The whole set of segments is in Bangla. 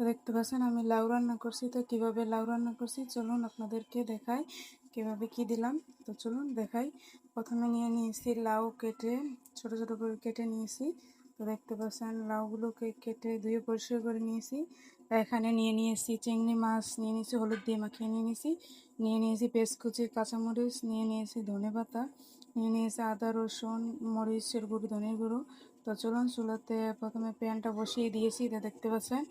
তো দেখতে পাচ্ছেন আমি লাউ রান্না করছি। তো কীভাবে লাউ রান্না করছি চলুন আপনাদেরকে দেখাই কীভাবে কি দিলাম। তো চলুন দেখাই। প্রথমে নিয়ে নিয়েছি লাউ কেটে ছোট ছোট করে কেটে নিয়েছি। তো দেখতে পাচ্ছেন লাউগুলোকে কেটে ধুয়ে পরিষ্কার করে নিয়েছি। এখানে নিয়ে নিয়েছি চিংড়ি মাছ, নিয়ে নিয়েছি হলুদ দিয়ে মাখিয়ে নিয়ে নিয়েছি পেঁয়াজ কুচি, কাঁচামরিচ, নিয়ে নিয়েছি ধনেপাতা, নিয়ে নিয়েছি আদা রসুন মরিচের গুঁড়ো, ধনের গুঁড়ো। তো চলুন চুলাতে প্রথমে প্যানটা বসিয়ে দিয়েছি। তো দেখতে পাচ্ছেন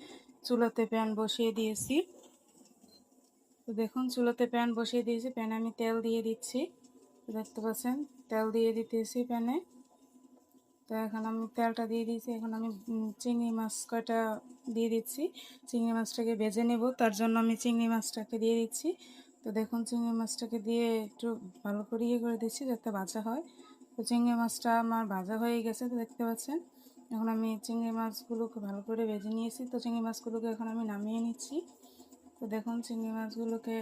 চুলাতে প্যান বসিয়ে দিয়েছি। তো দেখুন চুলাতে প্যান বসিয়ে দিয়েছি, প্যানে আমি তেল দিয়ে দিচ্ছি। দেখতে পাচ্ছেন তেল দিয়ে দিতেছি প্যানে। তো এখন আমি তেলটা দিয়ে দিয়েছি। এখন আমি চিংড়ি মাছ কয়টা দিয়ে দিচ্ছি। চিংড়ি মাছটাকে ভেজে নেব, তার জন্য আমি চিংড়ি মাছটাকে দিয়ে দিচ্ছি। তো দেখুন চিংড়ি মাছটাকে দিয়ে একটু ভালো করে করে দিচ্ছি যাতে ভাজা হয়। তো চিংড়ি মাছটা আমার ভাজা হয়ে গেছে। তো দেখতে পাচ্ছেন এখন আমি চিংড়ি মাছগুলোকে ভালো করে ভেজে নিয়েছি। তো চিংড়ি মাছগুলোকে এখন আমি নামিয়ে নিচ্ছি। তো দেখুন চিংড়ি মাছগুলোকে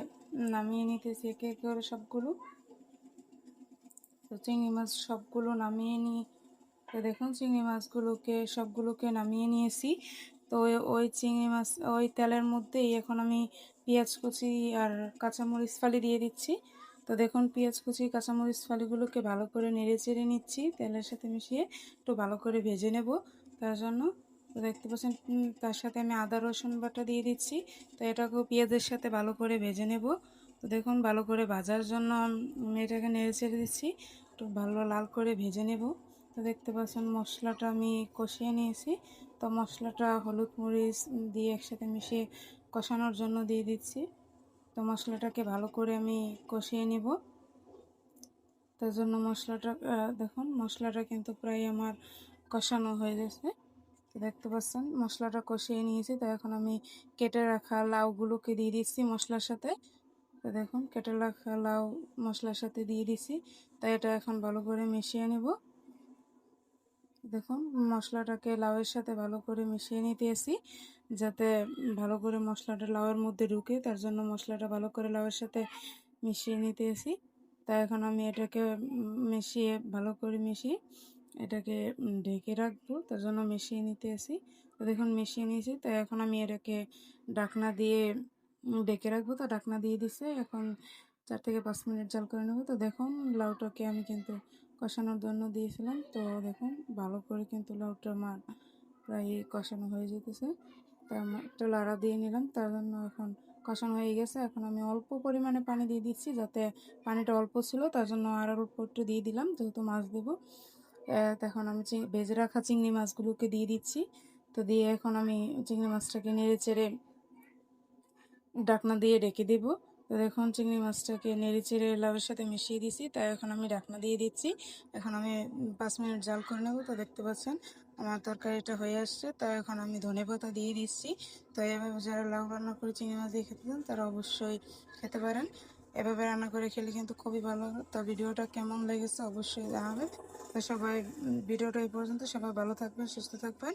নামিয়ে নিতেছি একে একে করে সবগুলো। তো চিংড়ি মাছ সবগুলো নামিয়ে নিয়ে তো দেখুন চিংড়ি মাছগুলোকে সবগুলোকে নামিয়ে নিয়েছি। তো ওই চিংড়ি মাছ ওই তেলের মধ্যেই এখন আমি পেঁয়াজ কুচি আর কাঁচামরিচ ফালি দিয়ে দিচ্ছি। তো দেখুন পেঁয়াজ কুচি কাঁচামরিচ ফালিগুলোকে ভালো করে নেড়ে চেড়ে নিচ্ছি, তেলের সাথে মিশিয়ে একটু ভালো করে ভেজে নেব তার জন্য। তো দেখতে পাচ্ছেন তার সাথে আমি আদা রসুন বাটা দিয়ে দিচ্ছি। তো এটাকেও পেঁয়াজের সাথে ভালো করে ভেজে নেব। তো দেখুন ভালো করে ভাজার জন্য আমি এটাকে নেড়ে চেড়ে দিচ্ছি, একটু ভালো লাল করে ভেজে নেব। তো দেখতে পাচ্ছেন মশলাটা আমি কষিয়ে নিয়েছি। তো মশলাটা হলুদ মরিচ দিয়ে একসাথে মিশিয়ে কষানোর জন্য দিয়ে দিচ্ছি। তো মশলাটাকে ভালো করে আমি কষিয়ে নিব। তার জন্য মশলাটা দেখুন মশলাটা কিন্তু প্রায় আমার কষানো হয়ে গেছে। তো দেখতে পাচ্ছেন মশলাটা কষিয়ে নিয়েছি। তো এখন আমি কেটে রাখা লাউগুলোকে দিয়ে দিচ্ছি মশলার সাথে। তো দেখুন কেটে রাখা লাউ মশলার সাথে দিয়ে দিচ্ছি। তাই এটা এখন ভালো করে মিশিয়ে নেব। দেখুন মশলাটাকে লাউয়ের সাথে ভালো করে মিশিয়ে নিতেছি যাতে ভালো করে মশলাটা লাউয়ের মধ্যে ঢুকে, তার জন্য মশলাটা ভালো করে লাউয়ের সাথে মিশিয়ে নিতেছি। তাই এখন আমি এটাকে মিশিয়ে ভালো করে মিশিয়ে এটাকে ঢেকে রাখবো, তার জন্য মিশিয়ে নিতেছি। তো দেখুন মিশিয়ে নিয়েছি। তাই এখন আমি এটাকে ঢাকনা দিয়ে ঢেকে রাখবো। তো ঢাকনা দিয়ে দিছে, এখন 4 থেকে 5 মিনিট জাল করে নেব। তো দেখুন লাউটাকে আমি কিন্তু কষানোর জন্য দিয়েছিলাম। তো দেখুন ভালো করে কিন্তু লাউটা আমার প্রায় কষানো হয়ে যেতেছে। তো আমি একটা লাড়া দিয়ে নিলাম, তার জন্য এখন কষানো হয়ে গেছে। এখন আমি অল্প পরিমাণে পানি দিয়ে দিচ্ছি, যাতে পানিটা অল্প ছিল তার জন্য আর অল্প একটু দিয়ে দিলাম, যেহেতু মাছ দেবো। এখন আমি ভেজে রাখা চিংড়ি মাছগুলোকে দিয়ে দিচ্ছি। তো দিয়ে এখন আমি চিংড়ি মাছটাকে নেড়ে চেড়ে ঢাকনা দিয়ে ঢেকে দেব। তো দেখুন চিংড়ি মাছটাকে নেড়ে চেড়ে লাউয়ের সাথে মিশিয়ে দিয়েছি। তাই এখন আমি ঢাকনা দিয়ে দিচ্ছি। এখন আমি 5 মিনিট জাল করে নেব। তো দেখতে পাচ্ছেন আমার তরকারিটা হয়ে আসছে। তাই এখন আমি ধনেপাতা দিয়ে দিচ্ছি। তো এভাবে যারা লাউ রান্না করে চিংড়ি মাছ দিয়ে খেতে চান তারা অবশ্যই খেতে পারেন। এভাবে রান্না করে খেলে কিন্তু খুবই ভালো। তো ভিডিওটা কেমন লেগেছে অবশ্যই জানাবেন। তো সবাই ভিডিওটা এই পর্যন্ত, সবাই ভালো থাকবেন, সুস্থ থাকবেন।